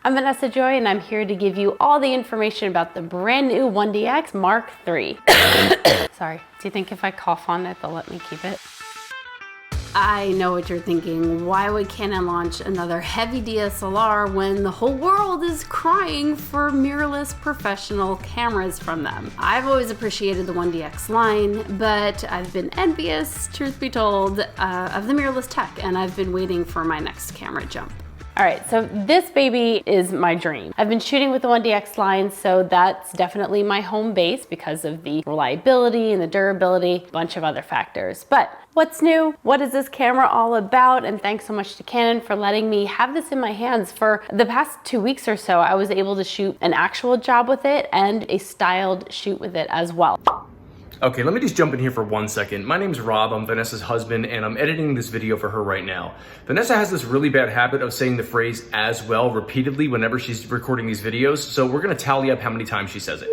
I'm Vanessa Joy, and I'm here to give you all the information about the brand new 1DX Mark III. Sorry, do you think if I cough on it, they'll let me keep it? I know what you're thinking. Why would Canon launch another heavy DSLR when the whole world is crying for mirrorless professional cameras from them? I've always appreciated the 1DX line, but I've been envious, truth be told, of the mirrorless tech, and I've been waiting for my next camera jump. All right, so this baby is my dream. I've been shooting with the 1DX line, so that's definitely my home base because of the reliability and the durability, a bunch of other factors. But what's new? What is this camera all about? And thanks so much to Canon for letting me have this in my hands. For the past 2 weeks or so, I was able to shoot an actual job with it and a styled shoot with it as well. Okay, let me just jump in here for 1 second. My name's Rob, I'm Vanessa's husband, and I'm editing this video for her right now. Vanessa has this really bad habit of saying the phrase "as well" repeatedly whenever she's recording these videos, so we're gonna tally up how many times she says it.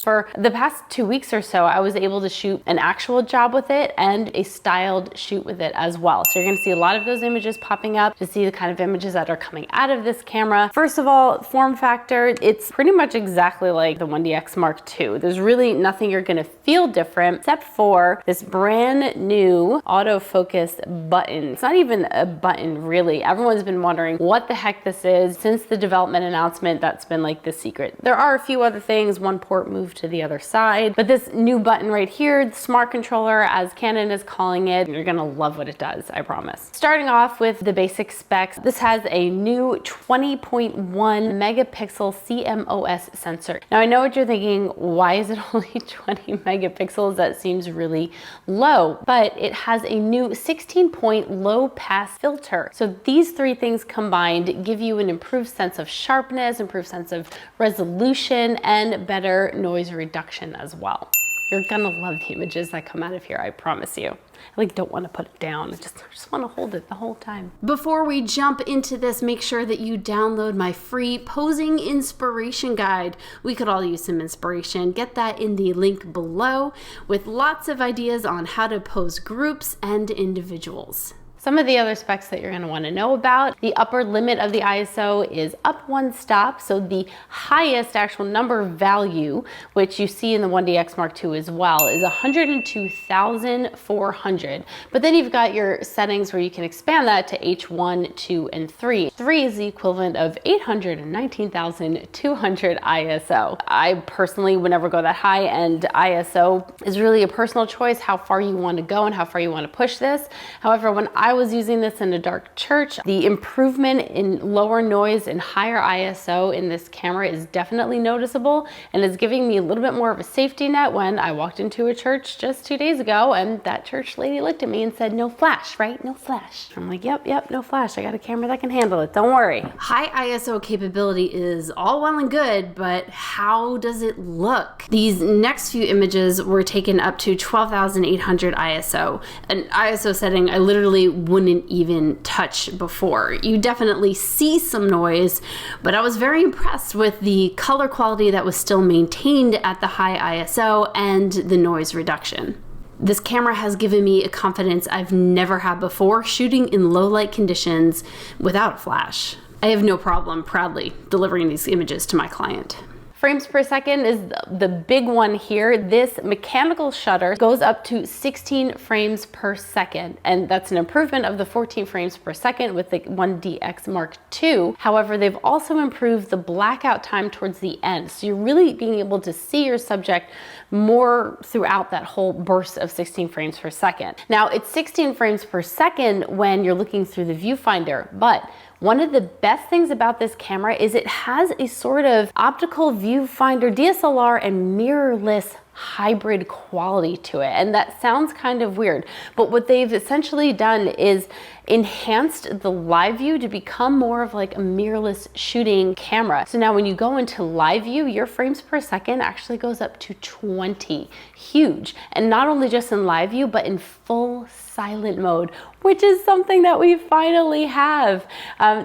For the past 2 weeks or so, I was able to shoot an actual job with it and a styled shoot with it as well. So you're gonna see a lot of those images popping up to see the kind of images that are coming out of this camera. First of all, form factor, it's pretty much exactly like the 1DX Mark II. There's really nothing you're gonna feel different except for this brand new autofocus button. It's not even a button really. Everyone's been wondering what the heck this is since the development announcement. That's been like the secret. There are a few other things, one port moved to the other side, but this new button right here, the smart controller as Canon is calling it, you're gonna love what it does, I promise. Starting off with the basic specs, this has a new 20.1 megapixel CMOS sensor. Now I know what you're thinking, why is it only 20 megapixels? That seems really low, but it has a new 16-point low pass filter. So these three things combined give you an improved sense of sharpness, improved sense of resolution, and better noise reduction as well. You're gonna love the images that come out of here, I promise you. I don't want to put it down. I just want to hold it the whole time. Before we jump into this, make sure that you download my free posing inspiration guide. We could all use some inspiration. Get that in the link below with lots of ideas on how to pose groups and individuals. Some of the other specs that you're going to want to know about, the upper limit of the ISO is up one stop. So the highest actual number value, which you see in the 1DX Mark II as well, is 102,400. But then you've got your settings where you can expand that to H1, 2, and 3. 3 is the equivalent of 819,200 ISO. I personally would never go that high, and ISO is really a personal choice how far you want to go and how far you want to push this. However, when I was using this in a dark church, the improvement in lower noise and higher ISO in this camera is definitely noticeable, and is giving me a little bit more of a safety net when I walked into a church just 2 days ago and that church lady looked at me and said, "No flash, right? No flash." I'm like, yep, no flash. I got a camera that can handle it. Don't worry. High ISO capability is all well and good, but how does it look? These next few images were taken up to 12,800 ISO, an ISO setting I literally wouldn't even touch before. You definitely see some noise, but I was very impressed with the color quality that was still maintained at the high ISO and the noise reduction. This camera has given me a confidence I've never had before shooting in low light conditions without a flash. I have no problem proudly delivering these images to my client. Frames per second is the big one here. This mechanical shutter goes up to 16 frames per second, and that's an improvement of the 14 frames per second with the 1DX Mark II. However, they've also improved the blackout time towards the end. So you're really being able to see your subject more throughout that whole burst of 16 frames per second. Now, it's 16 frames per second when you're looking through the viewfinder, but one of the best things about this camera is it has a sort of optical viewfinder, DSLR and mirrorless hybrid quality to it. And that sounds kind of weird, but what they've essentially done is enhanced the live view to become more of like a mirrorless shooting camera. So now when you go into live view, your frames per second actually goes up to 20. Huge. And not only just in live view, but in full silent mode, which is something that we finally have.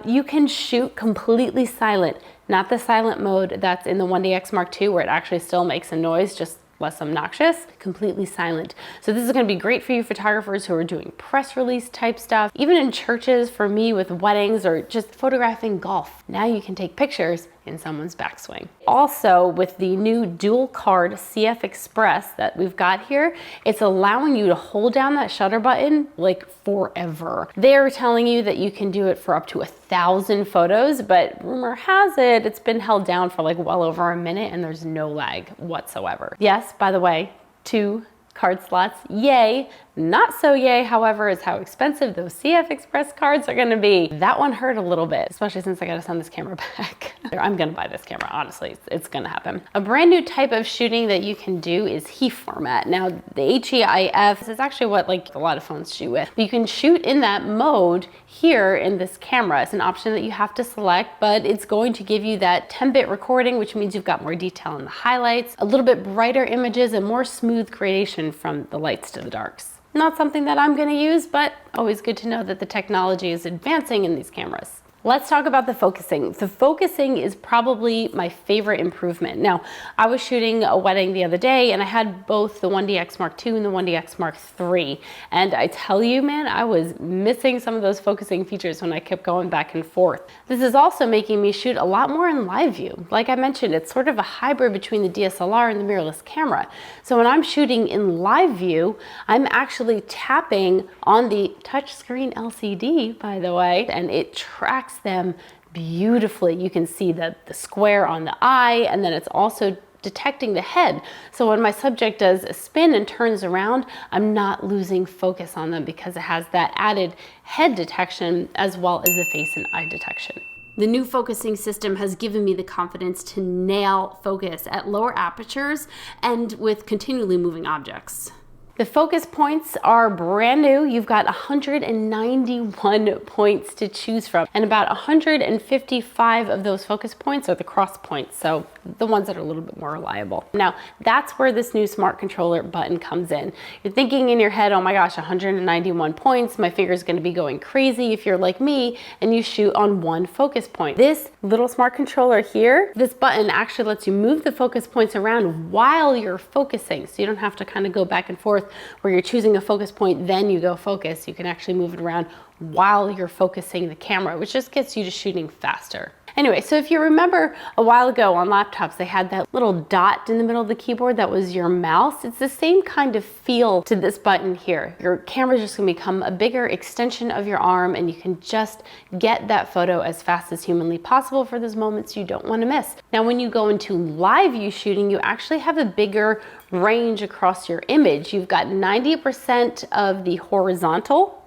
You can shoot completely silent, not the silent mode that's in the 1DX Mark II where it actually still makes a noise, just less obnoxious, completely silent. So this is going to be great for you photographers who are doing press release type stuff, even in churches for me with weddings or just photographing golf. Now you can take pictures in someone's backswing. Also, with the new dual card CF Express that we've got here, it's allowing you to hold down that shutter button like forever. They're telling you that you can do it for up to 1,000 photos, but rumor has it, it's been held down for like well over a minute and there's no lag whatsoever. Yes, by the way, 2 card slots, yay. Not so yay, however, is how expensive those CF Express cards are gonna be. That one hurt a little bit, especially since I gotta send this camera back. I'm gonna buy this camera, honestly, it's gonna happen. A brand new type of shooting that you can do is HEIF format. Now, the HEIF is actually what like a lot of phones shoot with. But you can shoot in that mode here in this camera. It's an option that you have to select, but it's going to give you that 10-bit recording, which means you've got more detail in the highlights, a little bit brighter images, and more smooth gradation from the lights to the darks. Not something that I'm gonna use, but always good to know that the technology is advancing in these cameras. Let's talk about the focusing. The focusing is probably my favorite improvement. Now, I was shooting a wedding the other day and I had both the 1DX Mark II and the 1DX Mark III. And I tell you, man, I was missing some of those focusing features when I kept going back and forth. This is also making me shoot a lot more in live view. Like I mentioned, it's sort of a hybrid between the DSLR and the mirrorless camera. So when I'm shooting in live view, I'm actually tapping on the touchscreen LCD, by the way, and it tracks them beautifully. You can see the square on the eye, and then it's also detecting the head. So when my subject does a spin and turns around, I'm not losing focus on them because it has that added head detection as well as the face and eye detection. The new focusing system has given me the confidence to nail focus at lower apertures and with continually moving objects. The focus points are brand new. You've got 191 points to choose from, and about 155 of those focus points are the cross points, so the ones that are a little bit more reliable. Now, that's where this new smart controller button comes in. You're thinking in your head, oh my gosh, 191 points, my finger's gonna be going crazy if you're like me and you shoot on one focus point. This little smart controller here, this button actually lets you move the focus points around while you're focusing, so you don't have to kind of go back and forth where you're choosing a focus point, then you go focus. You can actually move it around while you're focusing the camera, which just gets you to shooting faster. Anyway, so if you remember a while ago on laptops, they had that little dot in the middle of the keyboard that was your mouse. It's the same kind of feel to this button here. Your camera is just gonna become a bigger extension of your arm and you can just get that photo as fast as humanly possible for those moments you don't wanna miss. Now, when you go into live view shooting, you actually have a bigger range across your image. You've got 90% of the horizontal,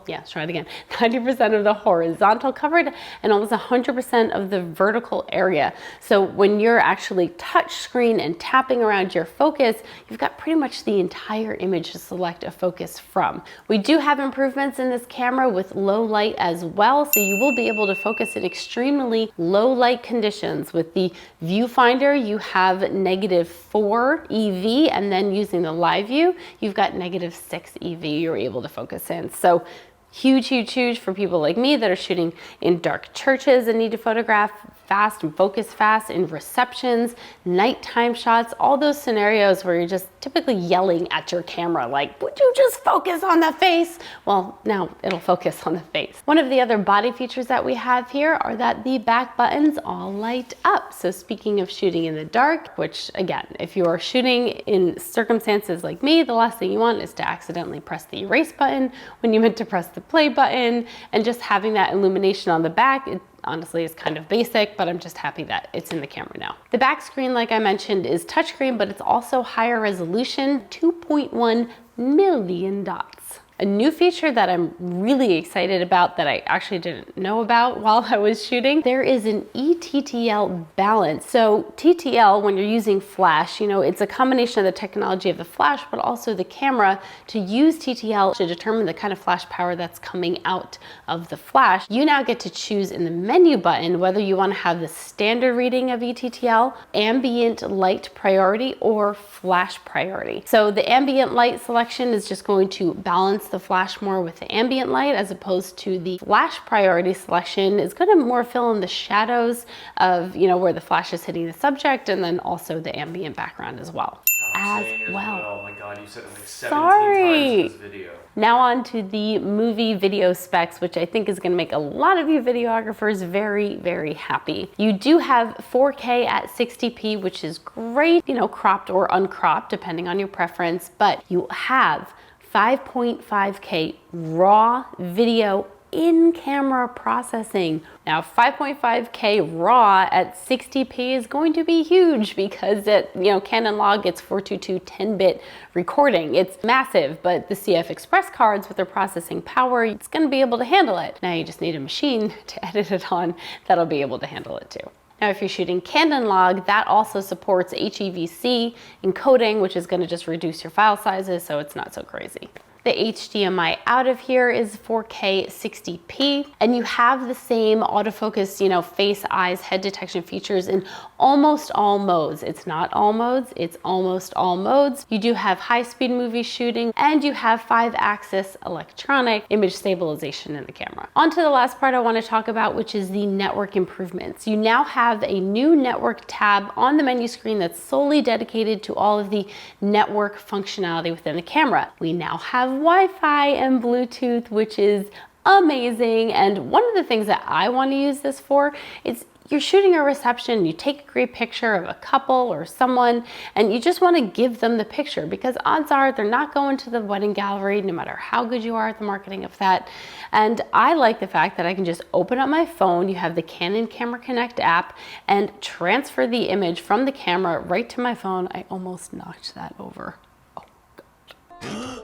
yeah, let's try it again. 90% of the horizontal covered and almost 100% of the vertical area. So when you're actually touch screen and tapping around your focus, you've got pretty much the entire image to select a focus from. We do have improvements in this camera with low light as well, so you will be able to focus in extremely low light conditions. With the viewfinder, you have -4 EV, and then using the live view, you've got -6 EV you're able to focus in. So huge for people like me that are shooting in dark churches and need to photograph fast and focus fast in receptions, nighttime shots, all those scenarios where you're just typically yelling at your camera like, would you just focus on the face? Well, now it'll focus on the face. One of the other body features that we have here are that the back buttons all light up. So speaking of shooting in the dark, which again, if you are shooting in circumstances like me, the last thing you want is to accidentally press the erase button when you meant to press the play button, and just having that illumination on the back, it honestly is kind of basic, but I'm just happy that it's in the camera now. The back screen, like I mentioned, is touchscreen, but it's also higher resolution, 2.1 million dots. A new feature that I'm really excited about that I actually didn't know about while I was shooting, there is an eTTL balance. So TTL, when you're using flash, you know, it's a combination of the technology of the flash, but also the camera. To use TTL to determine the kind of flash power that's coming out of the flash, you now get to choose in the menu button whether you want to have the standard reading of eTTL, ambient light priority, or flash priority. So the ambient light selection is just going to balance the flash more with the ambient light, as opposed to the flash priority selection is going to more fill in the shadows of, you know, where the flash is hitting the subject, and then also the ambient background as well. Oh my god, you said it like 17 times in this video. Now on to the movie video specs, which I think is going to make a lot of you videographers very, very happy. You do have 4K at 60p, which is great, you know, cropped or uncropped, depending on your preference, but you have 5.5K raw video in-camera processing. Now 5.5K raw at 60p is going to be huge because Canon log gets 422 10-bit recording. It's massive, but the CF Express cards with their processing power, it's going to be able to handle it. Now you just need a machine to edit it on that'll be able to handle it too. Now, if you're shooting Canon log, that also supports HEVC encoding, which is going to just reduce your file sizes, so it's not so crazy. The HDMI out of here is 4K 60p, and you have the same autofocus, face, eyes, head detection features in almost all modes. It's not all modes, it's almost all modes. You do have high-speed movie shooting, and you have 5-axis electronic image stabilization in the camera. On to the last part I want to talk about, which is the network improvements. You now have a new network tab on the menu screen that's solely dedicated to all of the network functionality within the camera. We now have Wi-Fi and Bluetooth, which is amazing. And one of the things that I want to use this for is you're shooting a reception, you take a great picture of a couple or someone, and you just want to give them the picture, because odds are they're not going to the wedding gallery, no matter how good you are at the marketing of that. And I like the fact that I can just open up my phone, you have the Canon Camera Connect app, and transfer the image from the camera right to my phone. I almost knocked that over. Oh, God.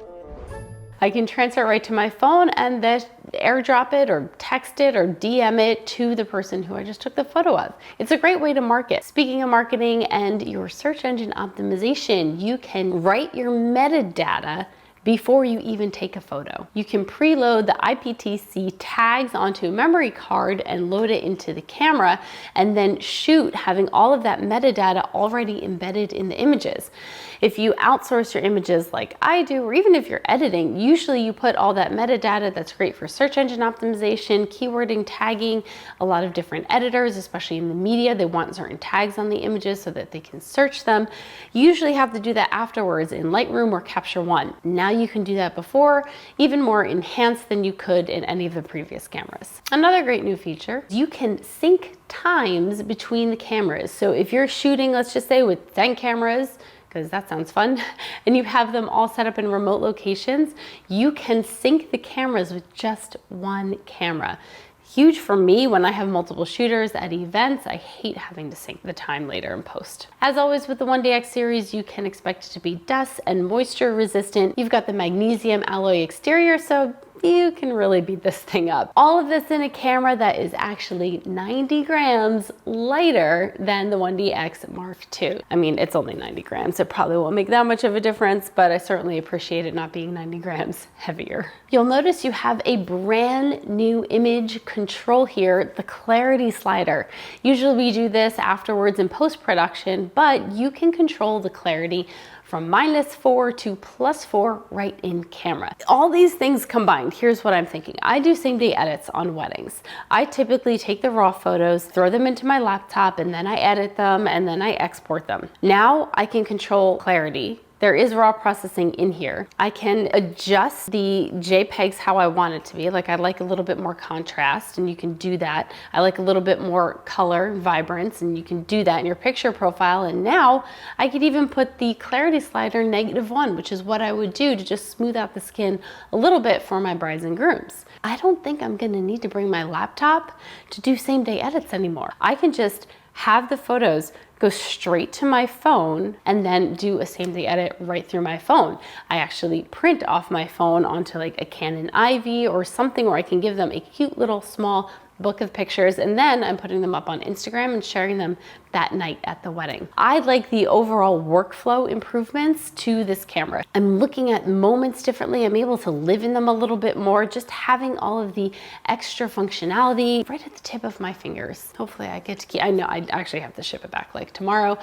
I can transfer it right to my phone and then airdrop it or text it or DM it to the person who I just took the photo of. It's a great way to market. Speaking of marketing and your search engine optimization, you can write your metadata before you even take a photo. You can preload the IPTC tags onto a memory card and load it into the camera, and then shoot having all of that metadata already embedded in the images. If you outsource your images like I do, or even if you're editing, usually you put all that metadata that's great for search engine optimization, keywording, tagging. A lot of different editors, especially in the media, they want certain tags on the images so that they can search them. You usually have to do that afterwards in Lightroom or Capture One. Now you can do that before, even more enhanced than you could in any of the previous cameras. Another great new feature, you can sync times between the cameras. So if you're shooting, let's just say with 10 cameras, because that sounds fun, and you have them all set up in remote locations, you can sync the cameras with just one camera. Huge for me when I have multiple shooters at events. I hate having to sync the time later in post. As always with the 1DX series, you can expect it to be dust and moisture resistant. You've got the magnesium alloy exterior, so you can really beat this thing up. All of this in a camera that is actually 90 grams lighter than the 1DX Mark II. I mean, it's only 90 grams. It probably won't make that much of a difference, but I certainly appreciate it not being 90 grams heavier. You'll notice you have a brand new image control here, the clarity slider. Usually we do this afterwards in post-production, but you can control the clarity from -4 to +4 right in camera. All these things combined, here's what I'm thinking. I do same-day edits on weddings. I typically take the raw photos, throw them into my laptop, and then I edit them, and then I export them. Now I can control clarity. There is raw processing in here. I can adjust the JPEGs how I want it to be. Like, I like a little bit more contrast, and you can do that. I like a little bit more color, vibrance, and you can do that in your picture profile. And now I could even put the clarity slider -1, which is what I would do to just smooth out the skin a little bit for my brides and grooms. I don't think I'm gonna need to bring my laptop to do same-day edits anymore. I can just have the photos go straight to my phone and then do a same-day edit right through my phone. I actually print off my phone onto like a Canon IV or something where I can give them a cute little small book of pictures, and then I'm putting them up on Instagram and sharing them that night at the wedding. I like the overall workflow improvements to this camera. I'm looking at moments differently. I'm able to live in them a little bit more, just having all of the extra functionality right at the tip of my fingers. Hopefully I get to keep, I know I actually have to ship it back like tomorrow,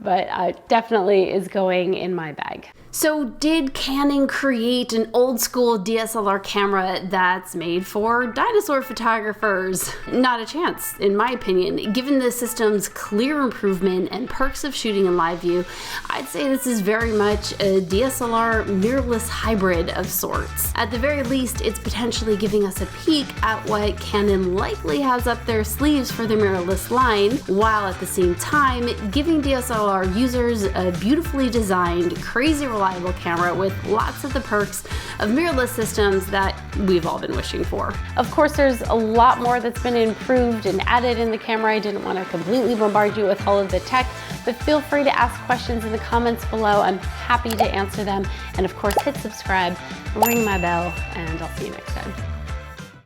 but definitely is going in my bag. So did Canon create an old school DSLR camera that's made for dinosaur photographers? Not a chance, in my opinion. Given the system's clear improvement and perks of shooting in live view, I'd say this is very much a DSLR mirrorless hybrid of sorts. At the very least, it's potentially giving us a peek at what Canon likely has up their sleeves for their mirrorless line, while at the same time giving DSLR users a beautifully designed, crazy reliable camera with lots of the perks of mirrorless systems that we've all been wishing for. Of course, there's a lot more that's been improved and added in the camera. I didn't want to completely bombard you with all of the tech, but feel free to ask questions in the comments below. I'm happy to answer them. And of course, hit subscribe, ring my bell, and I'll see you next time.